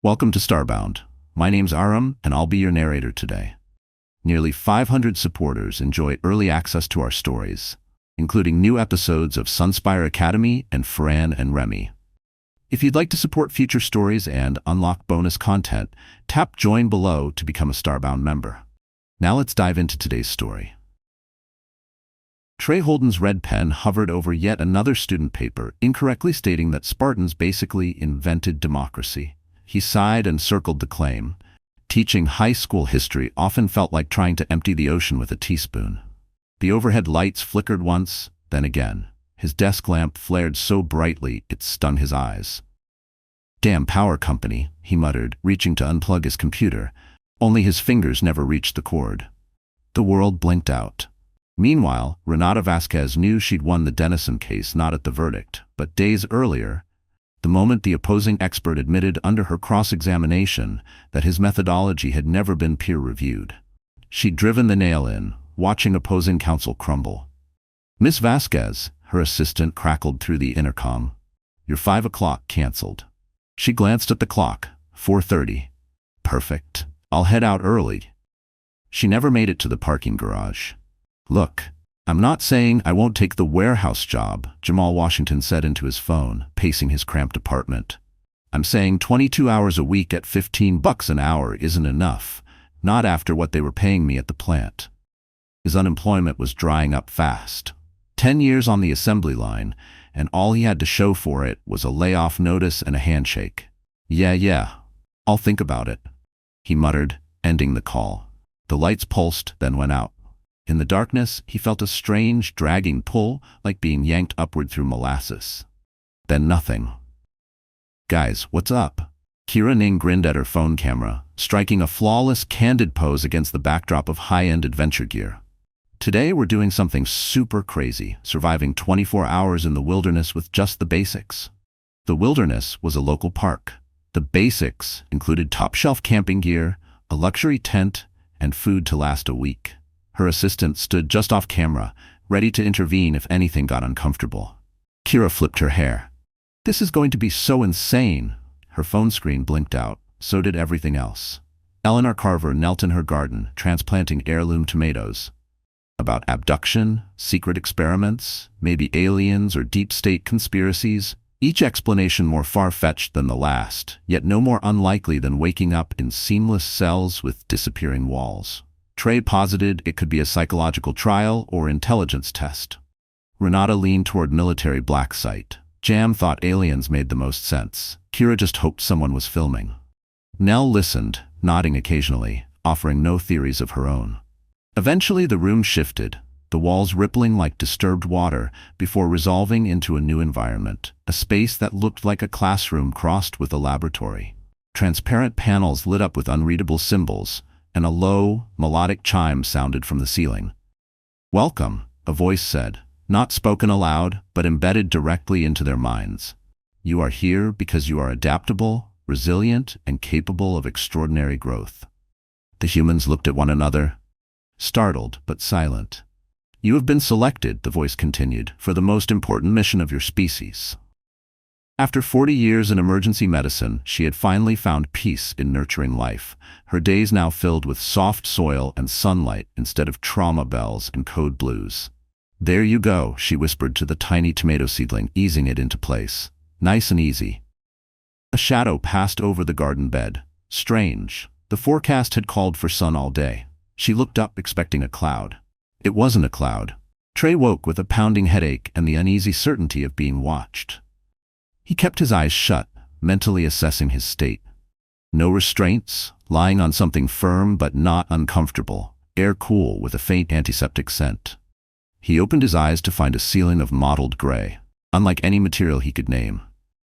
Welcome to Starbound. My name's Aram, and I'll be your narrator today. Nearly 500 supporters enjoy early access to our stories, including new episodes of Sunspire Academy and Fran and Remy. If you'd like to support future stories and unlock bonus content, tap Join below to become a Starbound member. Now let's dive into today's story. Trey Holden's red pen hovered over yet another student paper, incorrectly stating that Spartans basically invented democracy. He sighed and circled the claim. Teaching high school history often felt like trying to empty the ocean with a teaspoon. The overhead lights flickered once, then again. His desk lamp flared so brightly it stung his eyes. "Damn power company," he muttered, reaching to unplug his computer. Only his fingers never reached the cord. The world blinked out. Meanwhile, Renata Vasquez knew she'd won the Denison case not at the verdict, but days earlier, the moment the opposing expert admitted under her cross-examination that his methodology had never been peer-reviewed. She'd driven the nail in, watching opposing counsel crumble. "Miss Vasquez," her assistant crackled through the intercom. "Your 5 o'clock canceled." She glanced at the clock. 4:30. Perfect. I'll head out early. She never made it to the parking garage. "Look, I'm not saying I won't take the warehouse job," Jamal Washington said into his phone, pacing his cramped apartment. "I'm saying 22 hours a week at $15 an hour isn't enough, not after what they were paying me at the plant." His unemployment was drying up fast. 10 years on the assembly line, and all he had to show for it was a layoff notice and a handshake. Yeah, I'll think about it," he muttered, ending the call. The lights pulsed, then went out. In the darkness, he felt a strange, dragging pull, like being yanked upward through molasses. Then nothing. "Guys, what's up?" Kira Ning grinned at her phone camera, striking a flawless, candid pose against the backdrop of high-end adventure gear. "Today we're doing something super crazy, surviving 24 hours in the wilderness with just the basics." The wilderness was a local park. The basics included top-shelf camping gear, a luxury tent, and food to last a week. Her assistant stood just off camera, ready to intervene if anything got uncomfortable. Kira flipped her hair. "This is going to be so insane." Her phone screen blinked out. So did everything else. Eleanor Carver knelt in her garden, transplanting heirloom tomatoes. About abduction, secret experiments, maybe aliens or deep state conspiracies, each explanation more far-fetched than the last, yet no more unlikely than waking up in seamless cells with disappearing walls. Trey posited it could be a psychological trial or intelligence test. Renata leaned toward military black site. Jam thought aliens made the most sense. Kira just hoped someone was filming. Nell listened, nodding occasionally, offering no theories of her own. Eventually the room shifted, the walls rippling like disturbed water before resolving into a new environment, a space that looked like a classroom crossed with a laboratory. Transparent panels lit up with unreadable symbols, and a low, melodic chime sounded from the ceiling. "Welcome," a voice said, not spoken aloud, but embedded directly into their minds. "You are here because you are adaptable, resilient, and capable of extraordinary growth." The humans looked at one another, startled but silent. "You have been selected," the voice continued, "for the most important mission of your species." After 40 years in emergency medicine, she had finally found peace in nurturing life, her days now filled with soft soil and sunlight instead of trauma bells and code blues. "There you go," she whispered to the tiny tomato seedling, easing it into place. "Nice and easy." A shadow passed over the garden bed. Strange. The forecast had called for sun all day. She looked up, expecting a cloud. It wasn't a cloud. Trey woke with a pounding headache and the uneasy certainty of being watched. He kept his eyes shut, mentally assessing his state. No restraints, lying on something firm but not uncomfortable, air cool with a faint antiseptic scent. He opened his eyes to find a ceiling of mottled gray, unlike any material he could name.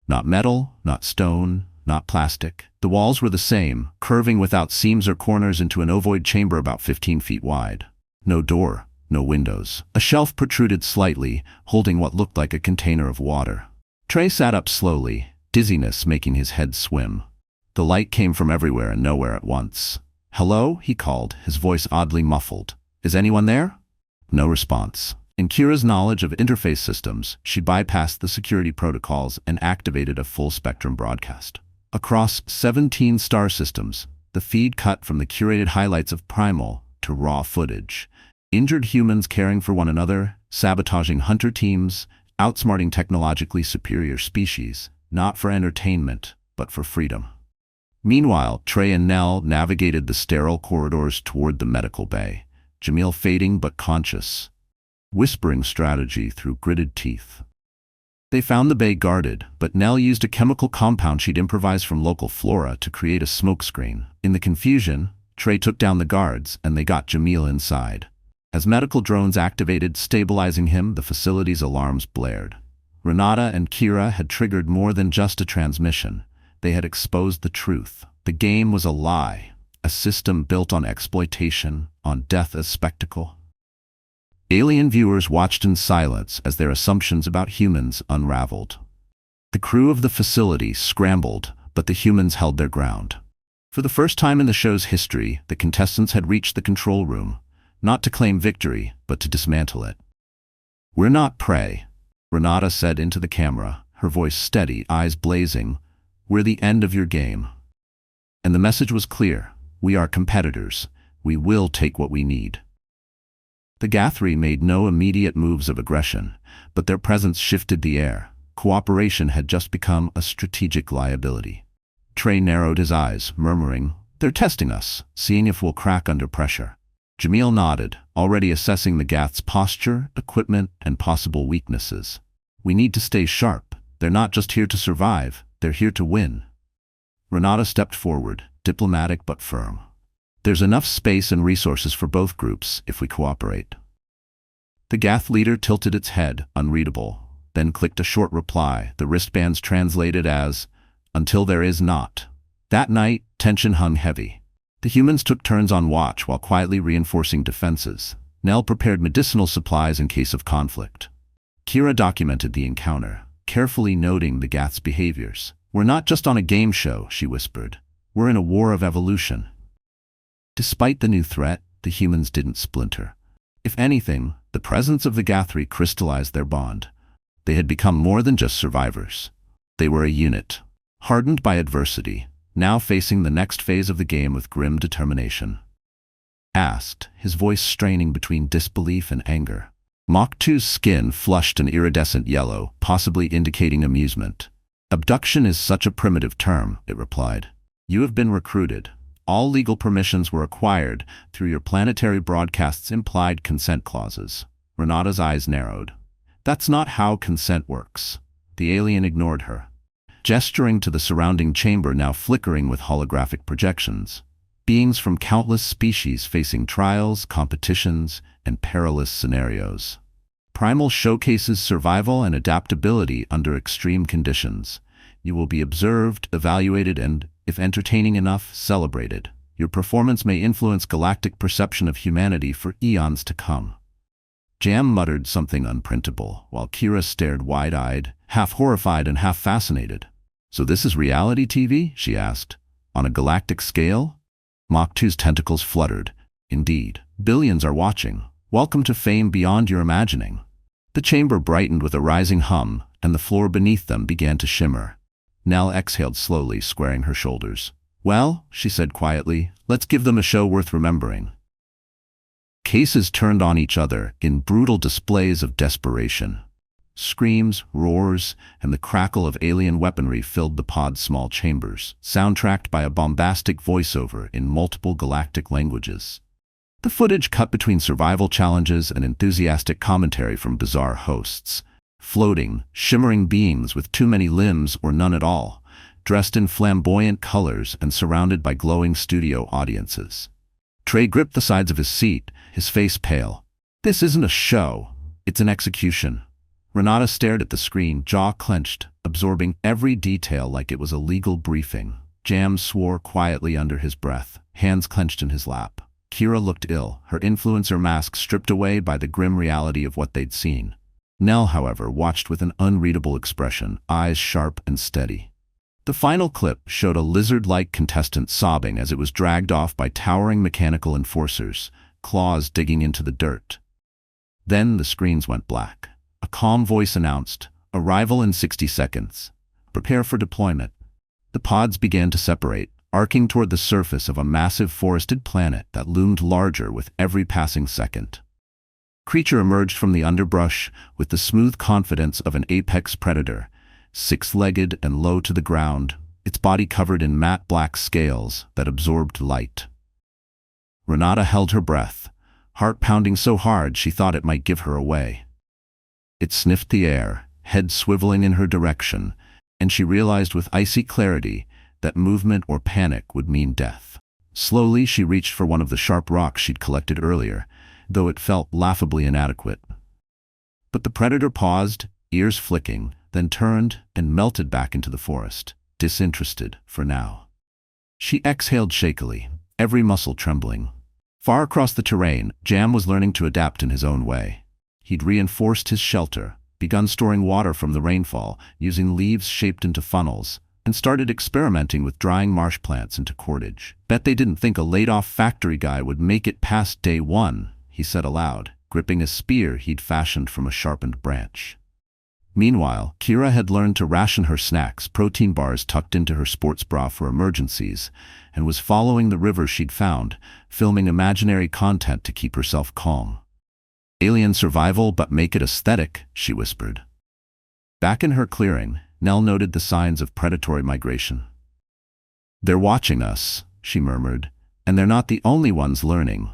Not metal, not stone, not plastic. The walls were the same, curving without seams or corners into an ovoid chamber about 15 feet wide. No door, no windows. A shelf protruded slightly, holding what looked like a container of water. Trey sat up slowly, dizziness making his head swim. The light came from everywhere and nowhere at once. "Hello?" he called, his voice oddly muffled. "Is anyone there?" No response. In Kira's knowledge of interface systems, she bypassed the security protocols and activated a full-spectrum broadcast. Across 17 star systems, the feed cut from the curated highlights of Primal to raw footage. Injured humans caring for one another, sabotaging hunter teams, outsmarting technologically superior species, not for entertainment, but for freedom. Meanwhile, Trey and Nell navigated the sterile corridors toward the medical bay, Jamil fading but conscious, whispering strategy through gritted teeth. They found the bay guarded, but Nell used a chemical compound she'd improvised from local flora to create a smokescreen. In the confusion, Trey took down the guards and they got Jamil inside. As medical drones activated, stabilizing him, the facility's alarms blared. Renata and Kira had triggered more than just a transmission. They had exposed the truth. The game was a lie, a system built on exploitation, on death as spectacle. Alien viewers watched in silence as their assumptions about humans unraveled. The crew of the facility scrambled, but the humans held their ground. For the first time in the show's history, the contestants had reached the control room, not to claim victory, but to dismantle it. "We're not prey," Renata said into the camera, her voice steady, eyes blazing. "We're the end of your game." And the message was clear. We are competitors. We will take what we need. The Guthrie made no immediate moves of aggression, but their presence shifted the air. Cooperation had just become a strategic liability. Trey narrowed his eyes, murmuring, "They're testing us, seeing if we'll crack under pressure." Jamil nodded, already assessing the Gath's posture, equipment, and possible weaknesses. "We need to stay sharp. They're not just here to survive, they're here to win." Renata stepped forward, diplomatic but firm. "There's enough space and resources for both groups if we cooperate." The Gath leader tilted its head, unreadable, then clicked a short reply, the wristbands translated as, "Until there is not." That night, tension hung heavy. The humans took turns on watch while quietly reinforcing defenses. Nell prepared medicinal supplies in case of conflict. Kira documented the encounter, carefully noting the Gath's behaviors. "We're not just on a game show," she whispered. "We're in a war of evolution." Despite the new threat, the humans didn't splinter. If anything, the presence of the Guthrie crystallized their bond. They had become more than just survivors. They were a unit, hardened by adversity, now facing the next phase of the game with grim determination. Asked, his voice straining between disbelief and anger. Mach 2's skin flushed an iridescent yellow, possibly indicating amusement. "Abduction is such a primitive term," it replied. "You have been recruited. All legal permissions were acquired through your planetary broadcast's implied consent clauses." Renata's eyes narrowed. "That's not how consent works." The alien ignored her, gesturing to the surrounding chamber now flickering with holographic projections. Beings from countless species facing trials, competitions, and perilous scenarios. Primal showcases survival and adaptability under extreme conditions. You will be observed, evaluated, and, if entertaining enough, celebrated. Your performance may influence galactic perception of humanity for eons to come. Jam muttered something unprintable, while Kira stared wide-eyed, half horrified and half fascinated. "So this is reality TV?" she asked. "On a galactic scale?" Mach 2's tentacles fluttered. "Indeed. Billions are watching. Welcome to fame beyond your imagining." The chamber brightened with a rising hum, and the floor beneath them began to shimmer. Nell exhaled slowly, squaring her shoulders. "Well," she said quietly, "let's give them a show worth remembering." Cases turned on each other in brutal displays of desperation. Screams, roars, and the crackle of alien weaponry filled the pod's small chambers, soundtracked by a bombastic voiceover in multiple galactic languages. The footage cut between survival challenges and enthusiastic commentary from bizarre hosts. Floating, shimmering beings with too many limbs or none at all, dressed in flamboyant colors and surrounded by glowing studio audiences. Trey gripped the sides of his seat, his face pale. "This isn't a show, it's an execution." Renata stared at the screen, jaw clenched, absorbing every detail like it was a legal briefing. Jam swore quietly under his breath, hands clenched in his lap. Kira looked ill, her influencer mask stripped away by the grim reality of what they'd seen. Nell, however, watched with an unreadable expression, eyes sharp and steady. The final clip showed a lizard-like contestant sobbing as it was dragged off by towering mechanical enforcers, claws digging into the dirt. Then the screens went black. A calm voice announced, "Arrival in 60 seconds. Prepare for deployment." The pods began to separate, arcing toward the surface of a massive forested planet that loomed larger with every passing second. Creature emerged from the underbrush with the smooth confidence of an apex predator, six-legged and low to the ground, its body covered in matte black scales that absorbed light. Renata held her breath, heart pounding so hard she thought it might give her away. It sniffed the air, head swiveling in her direction, and she realized with icy clarity that movement or panic would mean death. Slowly she reached for one of the sharp rocks she'd collected earlier, though it felt laughably inadequate. But the predator paused, ears flicking, then turned and melted back into the forest, disinterested for now. She exhaled shakily, every muscle trembling. Far across the terrain, Jam was learning to adapt in his own way. He'd reinforced his shelter, begun storing water from the rainfall, using leaves shaped into funnels, and started experimenting with drying marsh plants into cordage. Bet they didn't think a laid-off factory guy would make it past day one, he said aloud, gripping a spear he'd fashioned from a sharpened branch. Meanwhile, Kira had learned to ration her snacks, protein bars tucked into her sports bra for emergencies, and was following the river she'd found, filming imaginary content to keep herself calm. Alien survival, but make it aesthetic, she whispered. Back in her clearing, Nell noted the signs of predatory migration. They're watching us, she murmured, and they're not the only ones learning.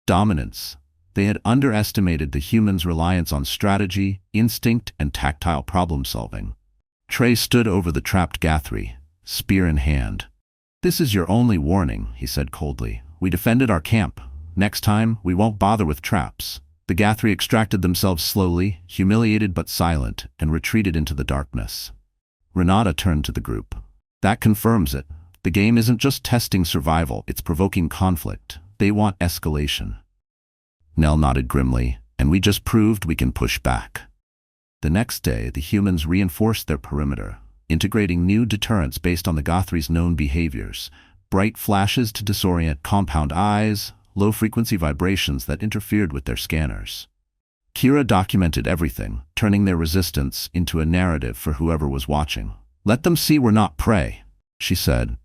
Dominance. They had underestimated the humans' reliance on strategy, instinct, and tactile problem-solving. Trey stood over the trapped Guthrie, spear in hand. "This is your only warning," he said coldly. "We defended our camp. Next time, we won't bother with traps." The Guthrie extracted themselves slowly, humiliated but silent, and retreated into the darkness. Renata turned to the group. "That confirms it. The game isn't just testing survival, it's provoking conflict. They want escalation." Nell nodded grimly, "And we just proved we can push back." The next day, the humans reinforced their perimeter, integrating new deterrents based on the Guthrie's known behaviors: bright flashes to disorient compound eyes, low-frequency vibrations that interfered with their scanners. Kira documented everything, turning their resistance into a narrative for whoever was watching. "Let them see we're not prey," she said.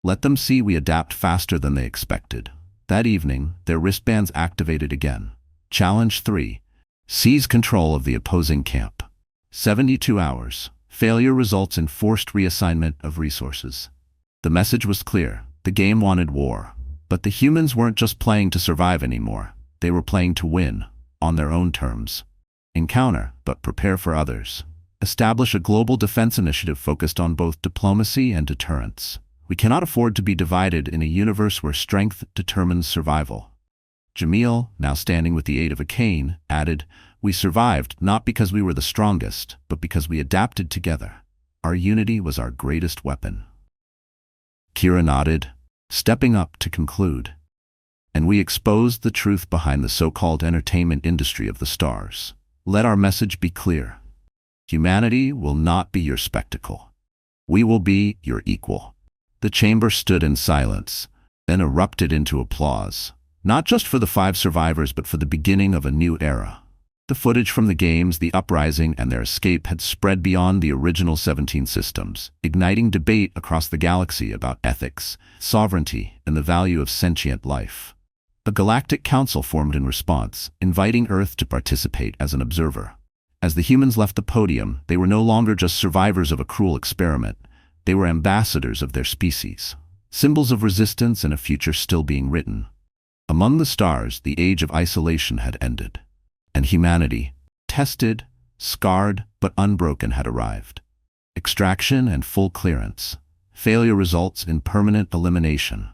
"Let them see we adapt faster than they expected." That evening, their wristbands activated again. Challenge 3. Seize control of the opposing camp. 72 hours. Failure results in forced reassignment of resources. The message was clear. The game wanted war. But the humans weren't just playing to survive anymore. They were playing to win, on their own terms. Encounter, but prepare for others. Establish a global defense initiative focused on both diplomacy and deterrence. We cannot afford to be divided in a universe where strength determines survival. Jamil, now standing with the aid of a cane, added, "We survived not because we were the strongest, but because we adapted together. Our unity was our greatest weapon." Kira nodded, stepping up to conclude. "And we exposed the truth behind the so-called entertainment industry of the stars. Let our message be clear. Humanity will not be your spectacle. We will be your equal." The chamber stood in silence, then erupted into applause, not just for the 5 survivors but for the beginning of a new era. The footage from the games, the uprising, and their escape had spread beyond the original 17 systems, igniting debate across the galaxy about ethics, sovereignty, and the value of sentient life. A galactic council formed in response, inviting Earth to participate as an observer. As the humans left the podium, they were no longer just survivors of a cruel experiment. They were ambassadors of their species, symbols of resistance and a future still being written. Among the stars, the age of isolation had ended, and humanity, tested, scarred, but unbroken, had arrived. Extraction and full clearance. Failure results in permanent elimination.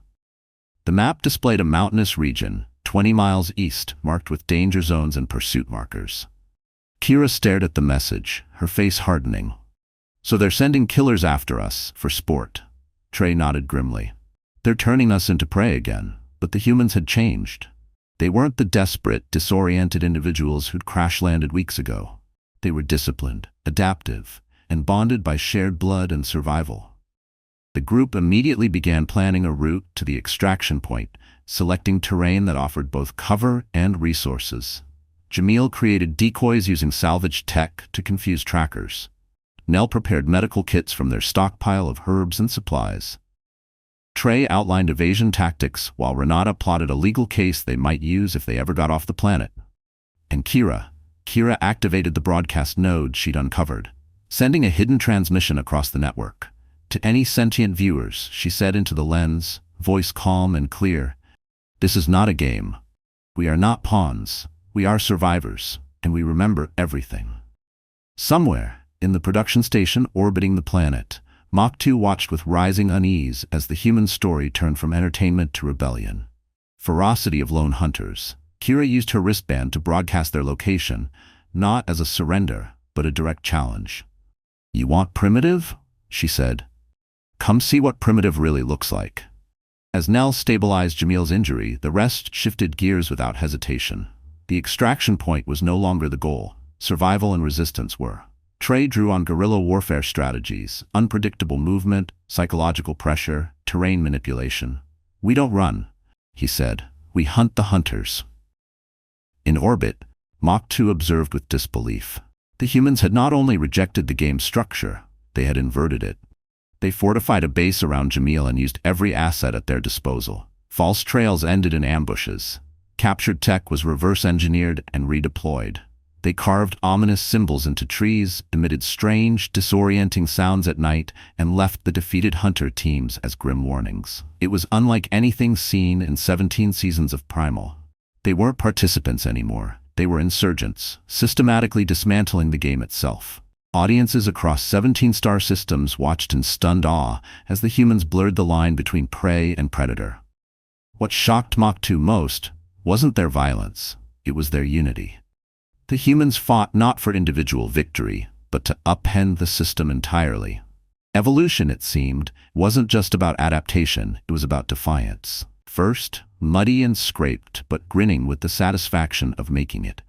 The map displayed a mountainous region, 20 miles east, marked with danger zones and pursuit markers. Kira stared at the message, her face hardening. "So they're sending killers after us, for sport." Trey nodded grimly. "They're turning us into prey again." But the humans had changed. They weren't the desperate, disoriented individuals who'd crash-landed weeks ago. They were disciplined, adaptive, and bonded by shared blood and survival. The group immediately began planning a route to the extraction point, selecting terrain that offered both cover and resources. Jamil created decoys using salvaged tech to confuse trackers. Nell prepared medical kits from their stockpile of herbs and supplies. Trey outlined evasion tactics while Renata plotted a legal case they might use if they ever got off the planet. And Kira activated the broadcast node she'd uncovered, sending a hidden transmission across the network. To any sentient viewers, she said into the lens, voice calm and clear, "This is not a game. We are not pawns. We are survivors, and we remember everything." Somewhere, in the production station orbiting the planet, Mach 2 watched with rising unease as the human story turned from entertainment to rebellion. Ferocity of lone hunters. Kira used her wristband to broadcast their location, not as a surrender, but a direct challenge. "You want primitive?" she said. "Come see what primitive really looks like." As Nell stabilized Jamil's injury, the rest shifted gears without hesitation. The extraction point was no longer the goal. Survival and resistance were. Trey drew on guerrilla warfare strategies, unpredictable movement, psychological pressure, terrain manipulation. "We don't run," he said. "We hunt the hunters." In orbit, Mach 2 observed with disbelief. The humans had not only rejected the game's structure, they had inverted it. They fortified a base around Jamil and used every asset at their disposal. False trails ended in ambushes. Captured tech was reverse-engineered and redeployed. They carved ominous symbols into trees, emitted strange, disorienting sounds at night, and left the defeated hunter teams as grim warnings. It was unlike anything seen in 17 seasons of Primal. They weren't participants anymore. They were insurgents, systematically dismantling the game itself. Audiences across 17 star systems watched in stunned awe as the humans blurred the line between prey and predator. What shocked Mach 2 most wasn't their violence, it was their unity. The humans fought not for individual victory, but to upend the system entirely. Evolution, it seemed, wasn't just about adaptation, it was about defiance. First, muddy and scraped, but grinning with the satisfaction of making it.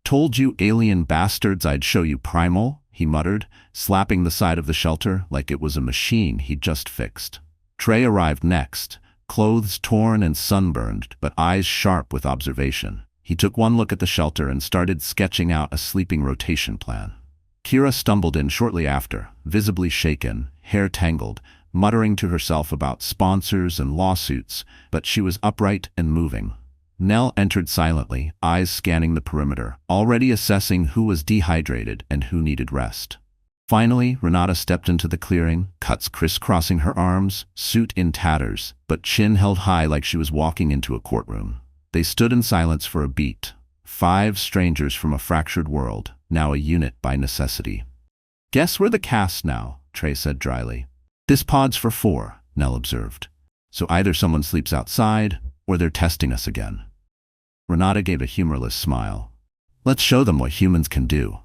"Told you alien bastards I'd show you Primal," he muttered, slapping the side of the shelter like it was a machine he'd just fixed. Trey arrived next, clothes torn and sunburned, but eyes sharp with observation. He took one look at the shelter and started sketching out a sleeping rotation plan. Kira stumbled in shortly after, visibly shaken, hair tangled, muttering to herself about sponsors and lawsuits, but she was upright and moving. Nell entered silently, eyes scanning the perimeter, already assessing who was dehydrated and who needed rest. Finally, Renata stepped into the clearing, cuts crisscrossing her arms, suit in tatters, but chin held high like she was walking into a courtroom. They stood in silence for a beat. 5 strangers from a fractured world, now a unit by necessity. "Guess we're the cast now," Trey said dryly. "This pod's for 4, Nell observed. "So either someone sleeps outside, or they're testing us again." Renata gave a humorless smile. "Let's show them what humans can do."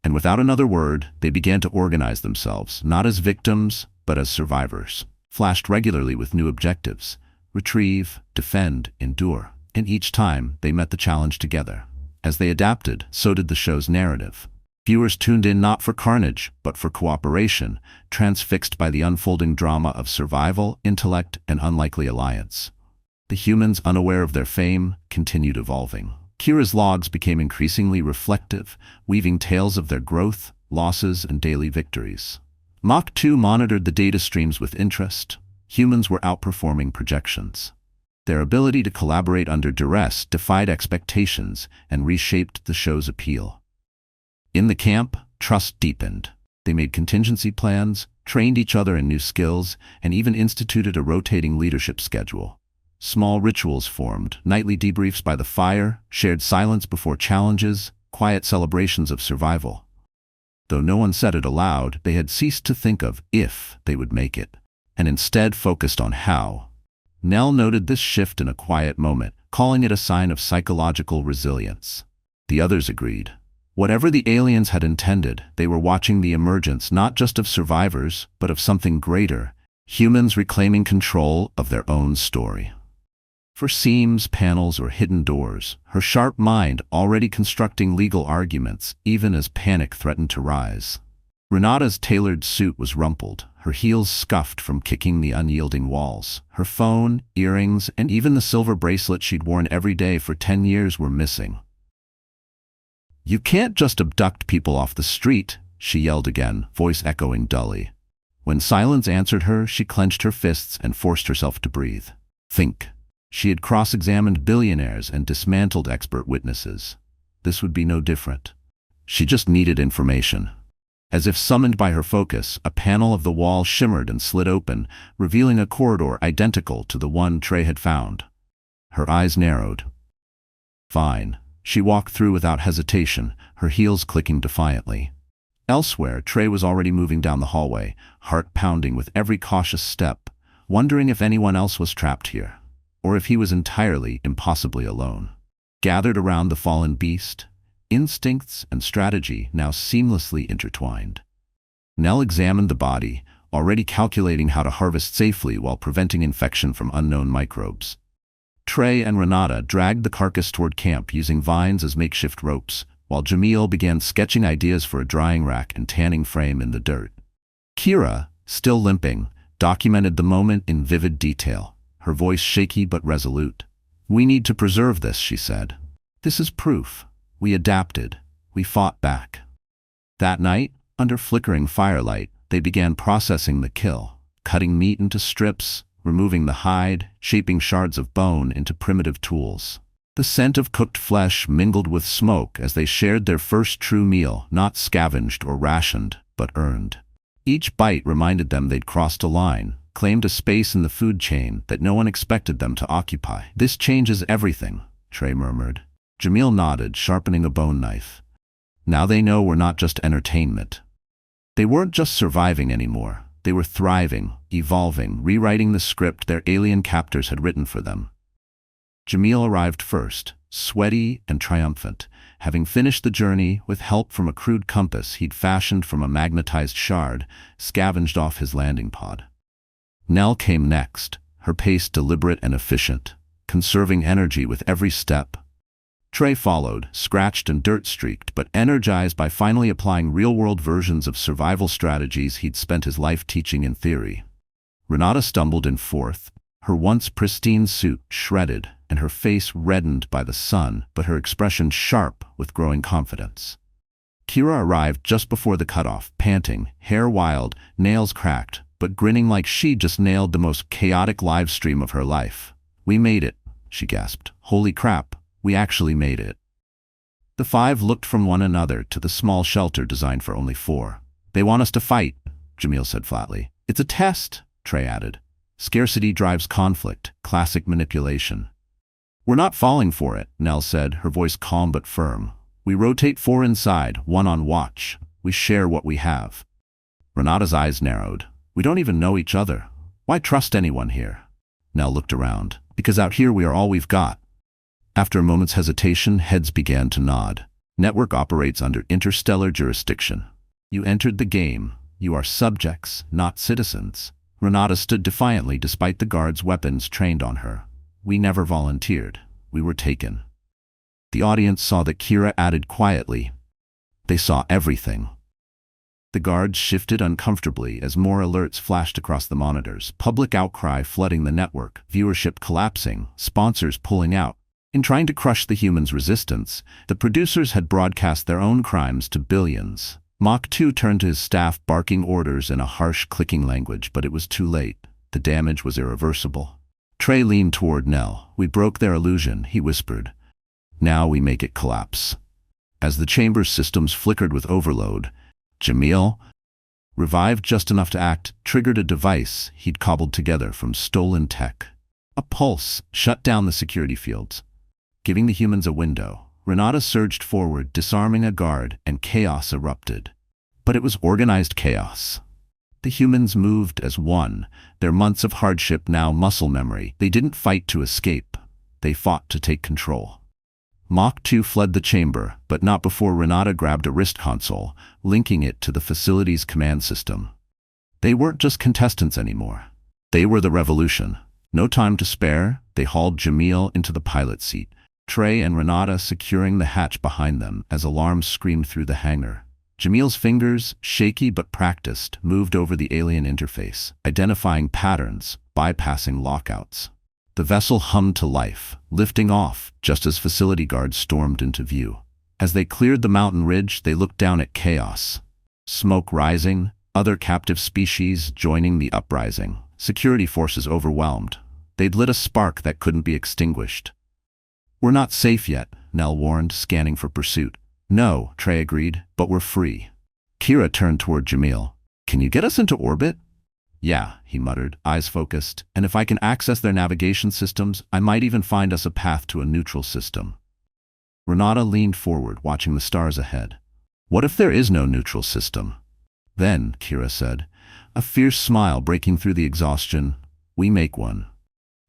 And without another word, they began to organize themselves, not as victims, but as survivors, flashed regularly with new objectives: retrieve, defend, endure. And each time, they met the challenge together. As they adapted, so did the show's narrative. Viewers tuned in not for carnage, but for cooperation, transfixed by the unfolding drama of survival, intellect, and unlikely alliance. The humans, unaware of their fame, continued evolving. Kira's logs became increasingly reflective, weaving tales of their growth, losses, and daily victories. Mach 2 monitored the data streams with interest. Humans were outperforming projections. Their ability to collaborate under duress defied expectations and reshaped the show's appeal. In the camp, trust deepened. They made contingency plans, trained each other in new skills, and even instituted a rotating leadership schedule. Small rituals formed, nightly debriefs by the fire, shared silence before challenges, quiet celebrations of survival. Though no one said it aloud, they had ceased to think of if they would make it, and instead focused on how. Nell noted this shift in a quiet moment, calling it a sign of psychological resilience. The others agreed. Whatever the aliens had intended, they were watching the emergence not just of survivors, but of something greater, humans reclaiming control of their own story. For seams, panels, or hidden doors, her sharp mind already constructing legal arguments even as panic threatened to rise. Renata's tailored suit was rumpled, her heels scuffed from kicking the unyielding walls. Her phone, earrings, and even the silver bracelet she'd worn every day for 10 years were missing. "You can't just abduct people off the street," she yelled again, voice echoing dully. When silence answered her, she clenched her fists and forced herself to breathe. Think. She had cross-examined billionaires and dismantled expert witnesses. This would be no different. She just needed information. As if summoned by her focus, a panel of the wall shimmered and slid open, revealing a corridor identical to the one Trey had found. Her eyes narrowed. Fine. She walked through without hesitation, her heels clicking defiantly. Elsewhere, Trey was already moving down the hallway, heart pounding with every cautious step, wondering if anyone else was trapped here, or if he was entirely, impossibly alone. Gathered around the fallen beast, instincts and strategy now seamlessly intertwined. Nell examined the body, already calculating how to harvest safely while preventing infection from unknown microbes. Trey and Renata dragged the carcass toward camp using vines as makeshift ropes, while Jamil began sketching ideas for a drying rack and tanning frame in the dirt. Kira, still limping, documented the moment in vivid detail, her voice shaky but resolute. "We need to preserve this," she said. "This is proof. We adapted. We fought back." That night, under flickering firelight, they began processing the kill, cutting meat into strips, removing the hide, shaping shards of bone into primitive tools. The scent of cooked flesh mingled with smoke as they shared their first true meal, not scavenged or rationed, but earned. Each bite reminded them they'd crossed a line, claimed a space in the food chain that no one expected them to occupy. "This changes everything," Trey murmured. Jamil nodded, sharpening a bone knife. "Now they know we're not just entertainment." They weren't just surviving anymore. They were thriving, evolving, rewriting the script their alien captors had written for them. Jamil arrived first, sweaty and triumphant, having finished the journey with help from a crude compass he'd fashioned from a magnetized shard scavenged off his landing pod. Nell came next, her pace deliberate and efficient, conserving energy with every step. Trey followed, scratched and dirt-streaked, but energized by finally applying real-world versions of survival strategies he'd spent his life teaching in theory. Renata stumbled in fourth, her once pristine suit shredded and her face reddened by the sun, but her expression sharp with growing confidence. Kira arrived just before the cutoff, panting, hair wild, nails cracked, but grinning like she'd just nailed the most chaotic live stream of her life. "We made it," she gasped. "Holy crap. We actually made it." The five looked from one another to the small shelter designed for only four. "They want us to fight," Jamil said flatly. "It's a test," Trey added. "Scarcity drives conflict, classic manipulation." "We're not falling for it," Nell said, her voice calm but firm. "We rotate four inside, one on watch. We share what we have." Renata's eyes narrowed. "We don't even know each other. Why trust anyone here?" Nell looked around. "Because out here we are all we've got." After a moment's hesitation, heads began to nod. "Network operates under interstellar jurisdiction. You entered the game. You are subjects, not citizens." Renata stood defiantly despite the guards' weapons trained on her. "We never volunteered. We were taken." The audience saw that Kira added quietly. "They saw everything." The guards shifted uncomfortably as more alerts flashed across the monitors, public outcry flooding the network, viewership collapsing, sponsors pulling out. In trying to crush the humans' resistance, the producers had broadcast their own crimes to billions. Mach 2 turned to his staff, barking orders in a harsh, clicking language, but it was too late. The damage was irreversible. Trey leaned toward Nell. "We broke their illusion," he whispered. "Now we make it collapse." As the chamber's systems flickered with overload, Jamil, revived just enough to act, triggered a device he'd cobbled together from stolen tech. A pulse shut down the security fields, giving the humans a window. Renata surged forward, disarming a guard, and chaos erupted. But it was organized chaos. The humans moved as one, their months of hardship now muscle memory. They didn't fight to escape. They fought to take control. Mach 2 fled the chamber, but not before Renata grabbed a wrist console, linking it to the facility's command system. They weren't just contestants anymore. They were the revolution. No time to spare, they hauled Jamil into the pilot seat, Trey and Renata securing the hatch behind them as alarms screamed through the hangar. Jamil's fingers, shaky but practiced, moved over the alien interface, identifying patterns, bypassing lockouts. The vessel hummed to life, lifting off just as facility guards stormed into view. As they cleared the mountain ridge, they looked down at chaos. Smoke rising, other captive species joining the uprising. Security forces overwhelmed. They'd lit a spark that couldn't be extinguished. "We're not safe yet," Nell warned, scanning for pursuit. "No," Trey agreed, "but we're free." Kira turned toward Jamil. "Can you get us into orbit?" "Yeah," he muttered, eyes focused, "and if I can access their navigation systems, I might even find us a path to a neutral system." Renata leaned forward, watching the stars ahead. "What if there is no neutral system?" "Then," Kira said, a fierce smile breaking through the exhaustion, "we make one."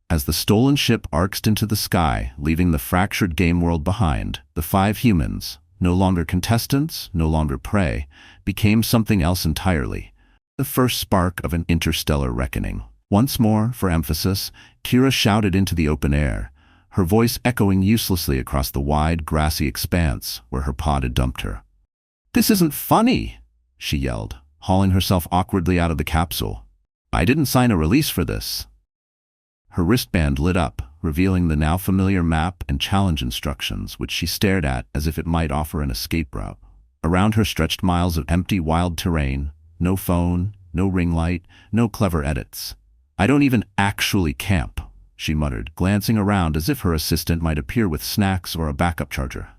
As the stolen ship arced into the sky, leaving the fractured game world behind, the 5 humans, no longer contestants, no longer prey, became something else entirely. The first spark of an interstellar reckoning. Once more, for emphasis, Kira shouted into the open air, her voice echoing uselessly across the wide, grassy expanse where her pod had dumped her. "This isn't funny," she yelled, hauling herself awkwardly out of the capsule. "I didn't sign a release for this." Her wristband lit up, revealing the now familiar map and challenge instructions, which she stared at as if it might offer an escape route. Around her stretched miles of empty, wild terrain, no phone, no ring light, no clever edits. "I don't even actually camp," she muttered, glancing around as if her assistant might appear with snacks or a backup charger.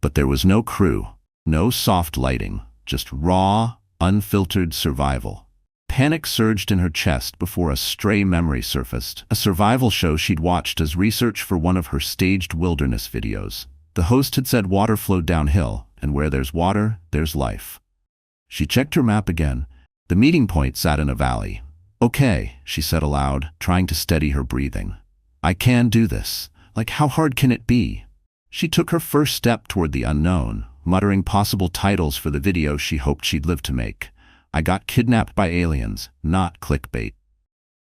But there was no crew, no soft lighting, just raw, unfiltered survival. Panic surged in her chest before a stray memory surfaced, a survival show she'd watched as research for one of her staged wilderness videos. The host had said water flowed downhill, and where there's water, there's life. She checked her map again. The meeting point sat in a valley. "Okay," she said aloud, trying to steady her breathing. "I can do this. Like, how hard can it be?" She took her first step toward the unknown, muttering possible titles for the video she hoped she'd live to make. "I got kidnapped by aliens, not clickbait."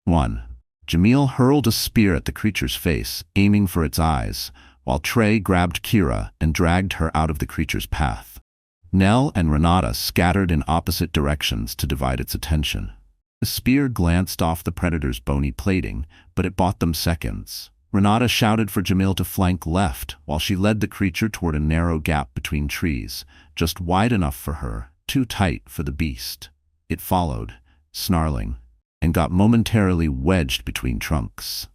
1. Jamil hurled a spear at the creature's face, aiming for its eyes, while Trey grabbed Kira and dragged her out of the creature's path. Nell and Renata scattered in opposite directions to divide its attention. The spear glanced off the predator's bony plating, but it bought them seconds. Renata shouted for Jamil to flank left, while she led the creature toward a narrow gap between trees, just wide enough for her, too tight for the beast. It followed, snarling, and got momentarily wedged between trunks.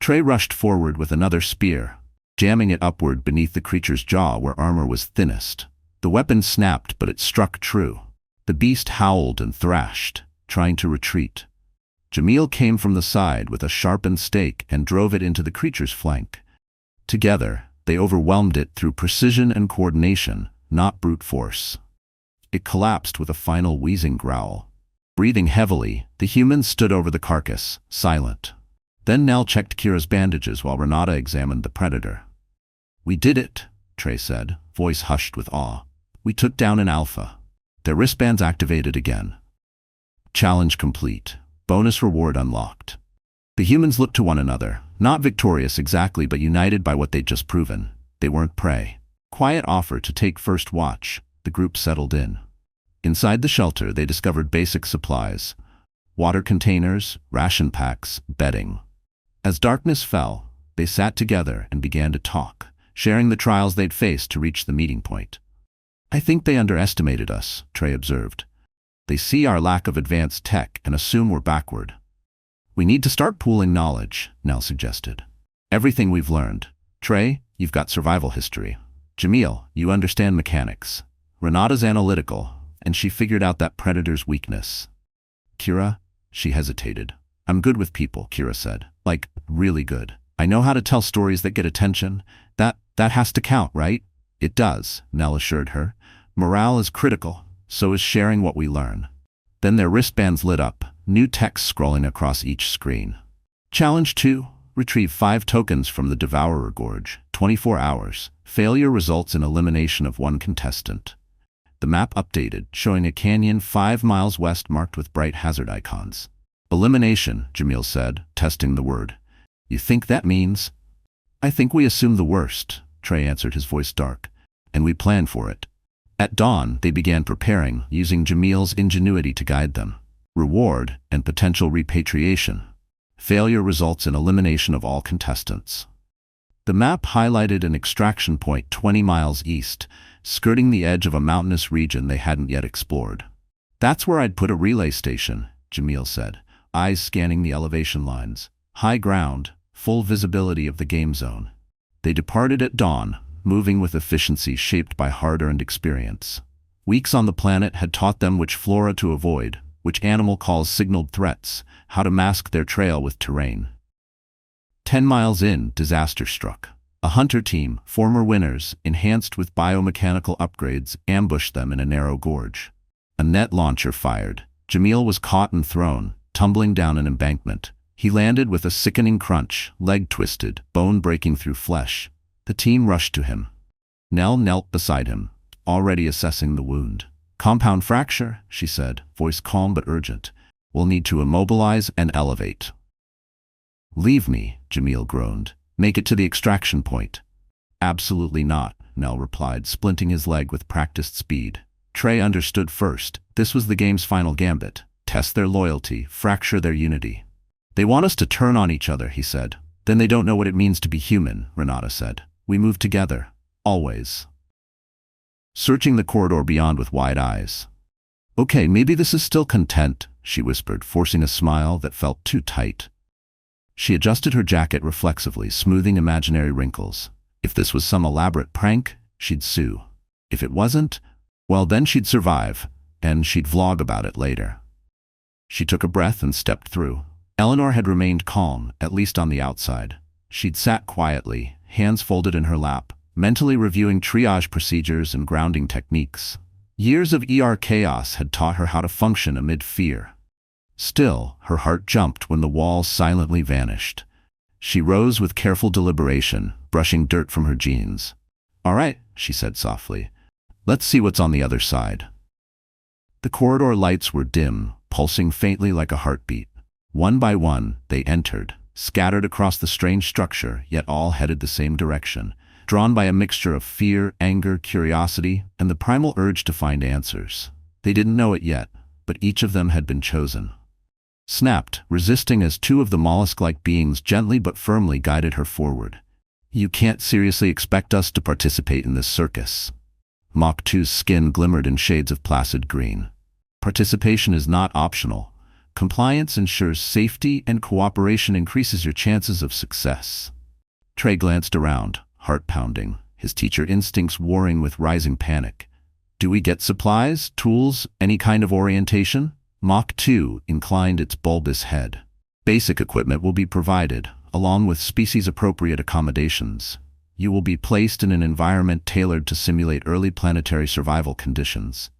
Trey rushed forward with another spear, jamming it upward beneath the creature's jaw where armor was thinnest. The weapon snapped, but it struck true. The beast howled and thrashed, trying to retreat. Jamil came from the side with a sharpened stake and drove it into the creature's flank. Together, they overwhelmed it through precision and coordination, not brute force. It collapsed with a final wheezing growl. Breathing heavily, the humans stood over the carcass, silent. Then Nell checked Kira's bandages while Renata examined the predator. "We did it," Trey said, voice hushed with awe. "We took down an alpha." Their wristbands activated again. Challenge complete. Bonus reward unlocked. The humans looked to one another, not victorious exactly, but united by what they'd just proven. They weren't prey. Quiet offer to take first watch. The group settled in. Inside the shelter, they discovered basic supplies: water containers, ration packs, bedding. As darkness fell, they sat together and began to talk, sharing the trials they'd faced to reach the meeting point. "I think they underestimated us," Trey observed. "They see our lack of advanced tech and assume we're backward." "We need to start pooling knowledge," Nell suggested. "Everything we've learned. Trey, you've got survival history. Jamil, you understand mechanics. Renata's analytical, and she figured out that predator's weakness. Kira," she hesitated. "I'm good with people," Kira said. "Like, really good. I know how to tell stories that get attention. That has to count, right?" "It does," Nell assured her. "Morale is critical, so is sharing what we learn." Then their wristbands lit up, new text scrolling across each screen. Challenge 2. Retrieve 5 tokens from the Devourer Gorge. 24 hours. Failure results in elimination of 1 contestant. The map updated, showing a canyon 5 miles west marked with bright hazard icons. "Elimination," Jamil said, testing the word. "You think that means?" "I think we assume the worst," Trey answered, his voice dark, "and we plan for it." At dawn, they began preparing, using Jamil's ingenuity to guide them. Reward and potential repatriation. Failure results in elimination of all contestants. The map highlighted an extraction point 20 miles east, skirting the edge of a mountainous region they hadn't yet explored. "That's where I'd put a relay station," Jamil said, eyes scanning the elevation lines. "High ground, full visibility of the game zone." They departed at dawn, moving with efficiency shaped by hard-earned experience. Weeks on the planet had taught them which flora to avoid, which animal calls signaled threats, how to mask their trail with terrain. 10 miles in, disaster struck. A hunter team, former winners, enhanced with biomechanical upgrades, ambushed them in a narrow gorge. A net launcher fired. Jamil was caught and thrown, tumbling down an embankment. He landed with a sickening crunch, leg twisted, bone breaking through flesh. The team rushed to him. Nell knelt beside him, already assessing the wound. "Compound fracture," she said, voice calm but urgent. "We'll need to immobilize and elevate." "Leave me," Jamil groaned. "Make it to the extraction point." "Absolutely not," Nell replied, splinting his leg with practiced speed. Trey understood first. This was the game's final gambit. Test their loyalty, fracture their unity. "They want us to turn on each other," he said. "Then they don't know what it means to be human," Renata said. "We move together. Always." Searching the corridor beyond with wide eyes. "Okay, maybe this is still content," she whispered, forcing a smile that felt too tight. She adjusted her jacket reflexively, smoothing imaginary wrinkles. If this was some elaborate prank, she'd sue. If it wasn't, well, then she'd survive, and she'd vlog about it later. She took a breath and stepped through. Eleanor had remained calm, at least on the outside. She'd sat quietly, hands folded in her lap, mentally reviewing triage procedures and grounding techniques. Years of ER chaos had taught her how to function amid fear. Still, her heart jumped when the walls silently vanished. She rose with careful deliberation, brushing dirt from her jeans. "All right," she said softly. "Let's see what's on the other side." The corridor lights were dim, pulsing faintly like a heartbeat. One by one, they entered, scattered across the strange structure, yet all headed the same direction, drawn by a mixture of fear, anger, curiosity, and the primal urge to find answers. They didn't know it yet, but each of them had been chosen. Snapped, resisting as two of the mollusk-like beings gently but firmly guided her forward. "You can't seriously expect us to participate in this circus." Mach 2's skin glimmered in shades of placid green. "Participation is not optional. Compliance ensures safety, and cooperation increases your chances of success." Trey glanced around, heart pounding, his teacher instincts warring with rising panic. "Do we get supplies, tools, any kind of orientation?" Mach 2 inclined its bulbous head. "Basic equipment will be provided, along with species-appropriate accommodations. You will be placed in an environment tailored to simulate early planetary survival conditions."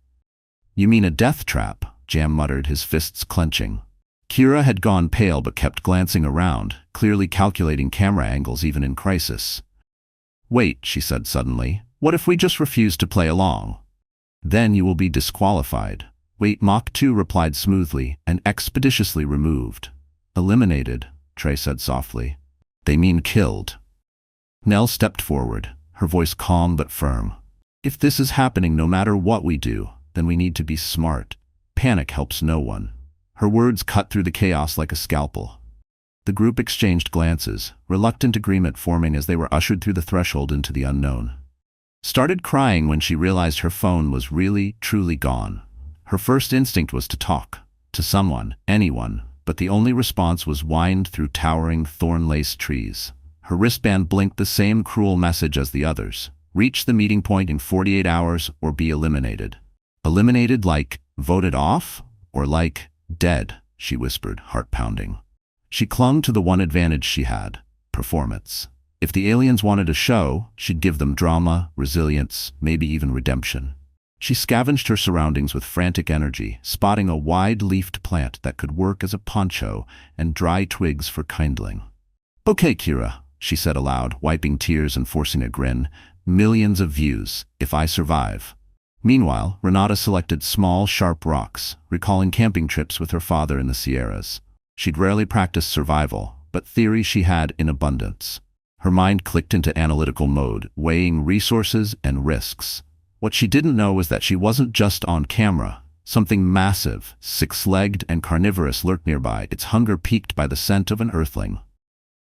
"You mean a death trap?" Jam muttered, his fists clenching. Kira had gone pale but kept glancing around, clearly calculating camera angles even in crisis. "Wait," she said suddenly. "What if we just refuse to play along?" "Then you will be disqualified." "Wait," Mach 2 replied smoothly and expeditiously removed. "Eliminated," Trey said softly. "They mean killed." Nell stepped forward, her voice calm but firm. "If this is happening no matter what we do, then we need to be smart. Panic helps no one." Her words cut through the chaos like a scalpel. The group exchanged glances, reluctant agreement forming as they were ushered through the threshold into the unknown. Started crying when she realized her phone was really, truly gone. Her first instinct was to talk. To someone, anyone, but the only response was whined through towering, thorn-laced trees. Her wristband blinked the same cruel message as the others. "Reach the meeting point in 48 hours or be eliminated." Eliminated like voted off? Or like dead, she whispered, heart pounding. She clung to the one advantage she had: performance. If the aliens wanted a show, she'd give them drama, resilience, maybe even redemption. She scavenged her surroundings with frantic energy, spotting a wide-leafed plant that could work as a poncho and dry twigs for kindling. "Okay, Kira," she said aloud, wiping tears and forcing a grin. "Millions of views, if I survive." Meanwhile, Renata selected small, sharp rocks, recalling camping trips with her father in the Sierras. She'd rarely practiced survival, but theory she had in abundance. Her mind clicked into analytical mode, weighing resources and risks. What she didn't know was that she wasn't just on camera. Something massive, six-legged and carnivorous lurked nearby, its hunger piqued by the scent of an earthling.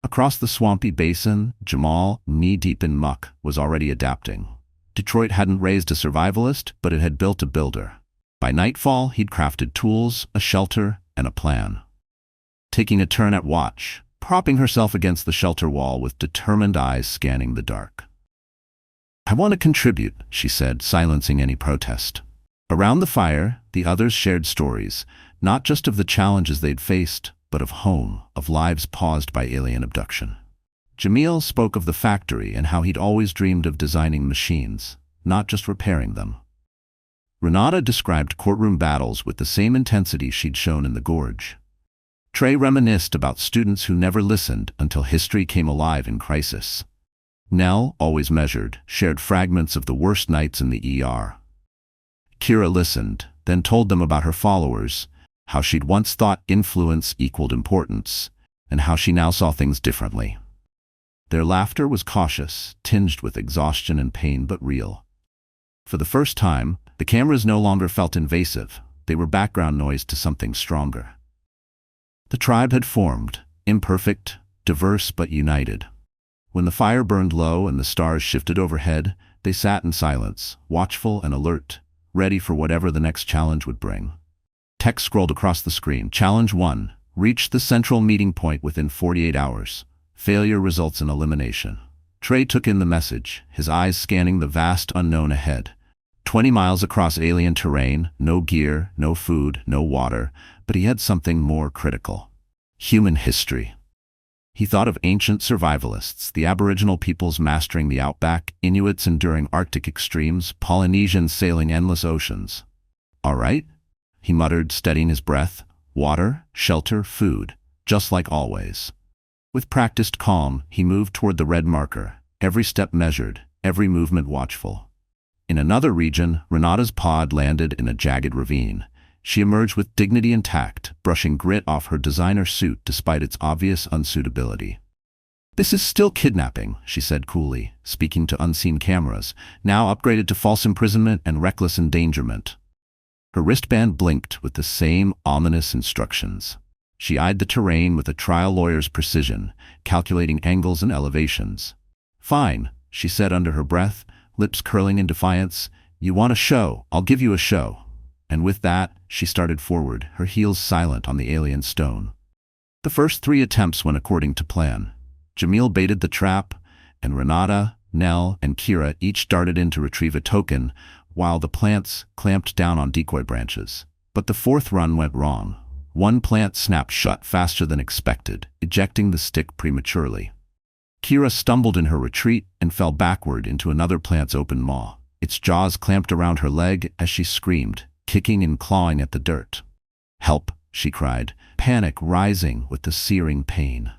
Across the swampy basin, Jamal, knee-deep in muck, was already adapting. Detroit hadn't raised a survivalist, but it had built a builder. By nightfall, he'd crafted tools, a shelter, and a plan. Taking a turn at watch, propping herself against the shelter wall with determined eyes scanning the dark. "I want to contribute," she said, silencing any protest. Around the fire, the others shared stories, not just of the challenges they'd faced, but of home, of lives paused by alien abduction. Jamil spoke of the factory and how he'd always dreamed of designing machines, not just repairing them. Renata described courtroom battles with the same intensity she'd shown in the gorge. Trey reminisced about students who never listened until history came alive in crisis. Nell, always measured, shared fragments of the worst nights in the ER. Kira listened, then told them about her followers, how she'd once thought influence equaled importance, and how she now saw things differently. Their laughter was cautious, tinged with exhaustion and pain, but real. For the first time, the cameras no longer felt invasive. They were background noise to something stronger. The tribe had formed, imperfect, diverse but united. When the fire burned low and the stars shifted overhead, they sat in silence, watchful and alert, ready for whatever the next challenge would bring. Text scrolled across the screen. Challenge 1. Reach the central meeting point within 48 hours. Failure results in elimination. Trey took in the message, his eyes scanning the vast unknown ahead. 20 miles across alien terrain, no gear, no food, no water, but he had something more critical. Human history. He thought of ancient survivalists, the Aboriginal peoples mastering the outback, Inuits enduring Arctic extremes, Polynesians sailing endless oceans. "All right," he muttered, steadying his breath. "Water, shelter, food, just like always." With practiced calm, he moved toward the red marker, every step measured, every movement watchful. In another region, Renata's pod landed in a jagged ravine. She emerged with dignity intact, brushing grit off her designer suit despite its obvious unsuitability. "This is still kidnapping," she said coolly, speaking to unseen cameras, now upgraded to false imprisonment and reckless endangerment. Her wristband blinked with the same ominous instructions. She eyed the terrain with a trial lawyer's precision, calculating angles and elevations. "Fine," she said under her breath, lips curling in defiance. "You want a show? I'll give you a show." And with that, she started forward, her heels silent on the alien stone. The first 3 attempts went according to plan. Jamil baited the trap, and Renata, Nell, and Kira each darted in to retrieve a token, while the plants clamped down on decoy branches. But the 4th run went wrong. One plant snapped shut faster than expected, ejecting the stick prematurely. Kira stumbled in her retreat and fell backward into another plant's open maw. Its jaws clamped around her leg as she screamed, kicking and clawing at the dirt. "Help," she cried, panic rising with the searing pain.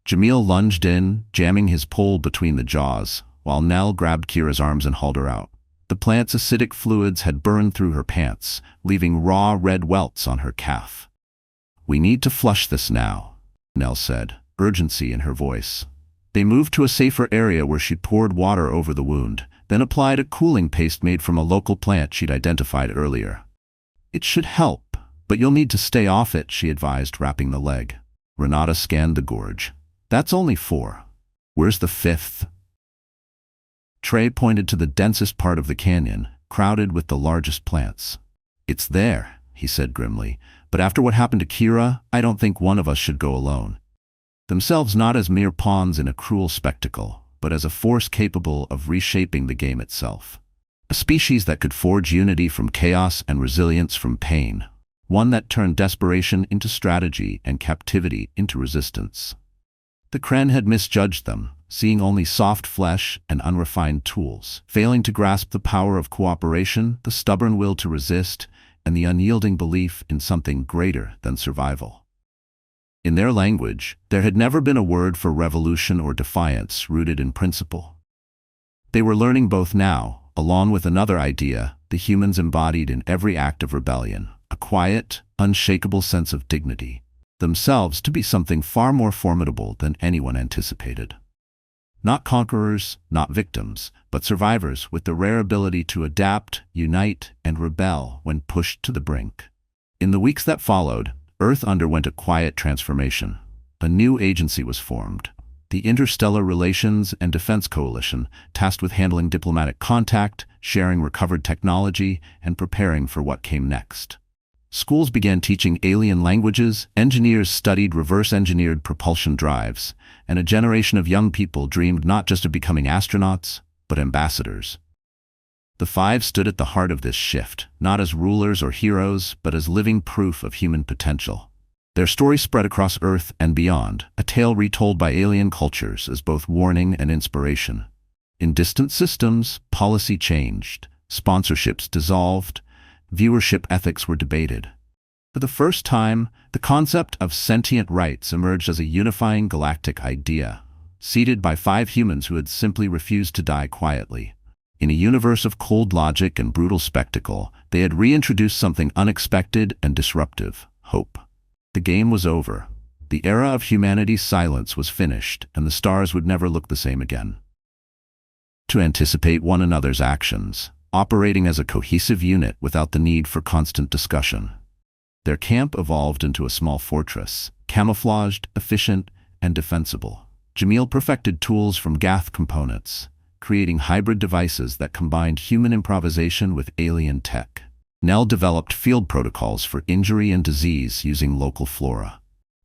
Jamil lunged in, jamming his pole between the jaws, while Nell grabbed Kira's arms and hauled her out. The plant's acidic fluids had burned through her pants, leaving raw red welts on her calf. "We need to flush this now," Nell said, urgency in her voice. They moved to a safer area where she poured water over the wound, then applied a cooling paste made from a local plant she'd identified earlier. "It should help, but you'll need to stay off it," she advised, wrapping the leg. Renata scanned the gorge. "That's only 4. Where's the 5th? Trey pointed to the densest part of the canyon, crowded with the largest plants. "It's there," he said grimly, "but after what happened to Kira, I don't think one of us should go alone." Themselves not as mere pawns in a cruel spectacle, but as a force capable of reshaping the game itself. A species that could forge unity from chaos and resilience from pain. One that turned desperation into strategy and captivity into resistance. The Kren had misjudged them, seeing only soft flesh and unrefined tools, failing to grasp the power of cooperation, the stubborn will to resist, and the unyielding belief in something greater than survival. In their language, there had never been a word for revolution or defiance rooted in principle. They were learning both now, along with another idea the humans embodied in every act of rebellion, a quiet, unshakable sense of dignity, themselves to be something far more formidable than anyone anticipated. Not conquerors, not victims, but survivors with the rare ability to adapt, unite, and rebel when pushed to the brink. In the weeks that followed, Earth underwent a quiet transformation. A new agency was formed. the Interstellar Relations and Defense Coalition, tasked with handling diplomatic contact, sharing recovered technology, and preparing for what came next. Schools began teaching alien languages, engineers studied reverse-engineered propulsion drives, and a generation of young people dreamed not just of becoming astronauts, but ambassadors. The five stood at the heart of this shift, not as rulers or heroes, but as living proof of human potential. Their story spread across Earth and beyond, a tale retold by alien cultures as both warning and inspiration. In distant systems, policy changed, sponsorships dissolved, viewership ethics were debated. For the first time, the concept of sentient rights emerged as a unifying galactic idea, seeded by five humans who had simply refused to die quietly. In a universe of cold logic and brutal spectacle, they had reintroduced something unexpected and disruptive: hope. The game was over. The era of humanity's silence was finished, and the stars would never look the same again. To anticipate one another's actions, operating as a cohesive unit without the need for constant discussion. Their camp evolved into a small fortress, camouflaged, efficient, and defensible. Jamil perfected tools from Gath components, creating hybrid devices that combined human improvisation with alien tech. Nell developed field protocols for injury and disease using local flora.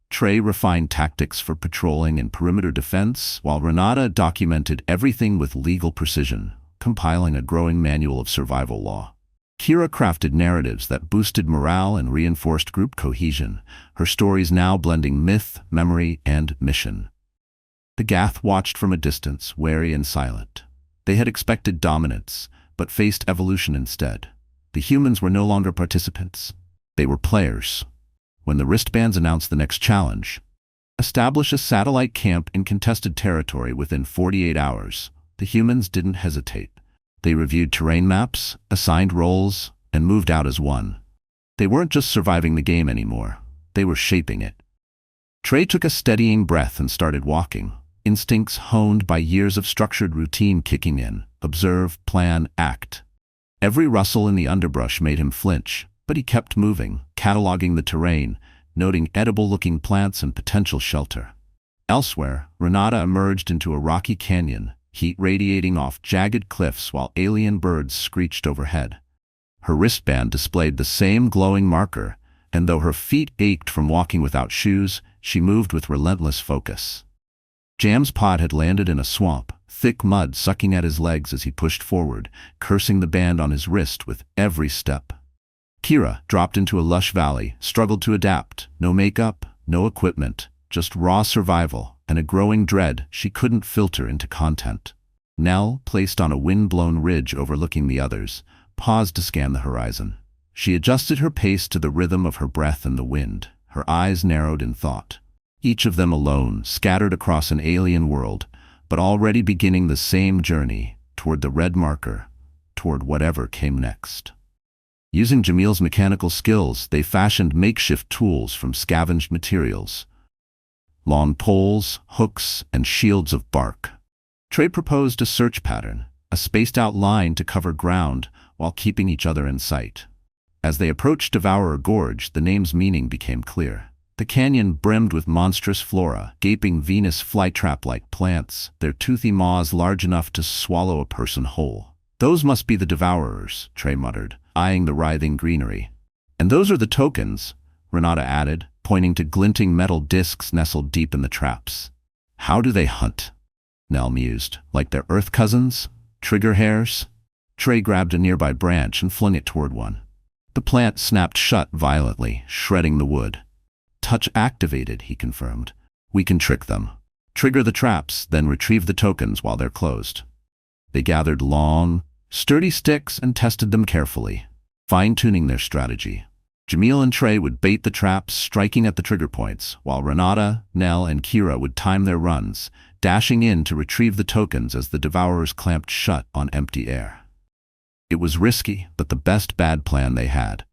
Trey refined tactics for patrolling and perimeter defense, while Renata documented everything with legal precision, compiling a growing manual of survival law. Kira crafted narratives that boosted morale and reinforced group cohesion, her stories now blending myth, memory, and mission. The Gath watched from a distance, wary and silent. They had expected dominance, but faced evolution instead. The humans were no longer participants. They were players. When the wristbands announced the next challenge, establish a satellite camp in contested territory within 48 hours, the humans didn't hesitate. They reviewed terrain maps, assigned roles, and moved out as one. They weren't just surviving the game anymore. They were shaping it. Trey took a steadying breath and started walking, instincts honed by years of structured routine kicking in: observe, plan, act. Every rustle in the underbrush made him flinch, but he kept moving, cataloging the terrain, noting edible-looking plants and potential shelter. Elsewhere, Renata emerged into a rocky canyon, heat radiating off jagged cliffs while alien birds screeched overhead. Her wristband displayed the same glowing marker, and though her feet ached from walking without shoes, she moved with relentless focus. Jam's pod had landed in a swamp, thick mud sucking at his legs as he pushed forward, cursing the band on his wrist with every step. Kira dropped into a lush valley, struggled to adapt. No makeup, no equipment, just raw survival and a growing dread she couldn't filter into content. Nell, placed on a wind-blown ridge overlooking the others, paused to scan the horizon. She adjusted her pace to the rhythm of her breath and the wind, her eyes narrowed in thought. Each of them alone, scattered across an alien world, but already beginning the same journey toward the red marker, toward whatever came next. Using Jamil's mechanical skills, they fashioned makeshift tools from scavenged materials: long poles, hooks, and shields of bark. Trey proposed a search pattern, a spaced-out line to cover ground while keeping each other in sight. As they approached Devourer Gorge, the name's meaning became clear. The canyon brimmed with monstrous flora, gaping Venus flytrap-like plants, their toothy maws large enough to swallow a person whole. "Those must be the Devourers," Trey muttered, eyeing the writhing greenery. "And those are the tokens," Renata added, pointing to glinting metal discs nestled deep in the traps. "How do they hunt?" Nell mused. "Like their Earth cousins? Trigger hairs?" Trey grabbed a nearby branch and flung it toward one. The plant snapped shut violently, shredding the wood. "Touch activated," he confirmed. "We can trick them. Trigger the traps, then retrieve the tokens while they're closed." They gathered long, sturdy sticks and tested them carefully, fine-tuning their strategy. Jamil and Trey would bait the traps, striking at the trigger points, while Renata, Nell, and Kira would time their runs, dashing in to retrieve the tokens as the Devourers clamped shut on empty air. It was risky, but the best bad plan they had.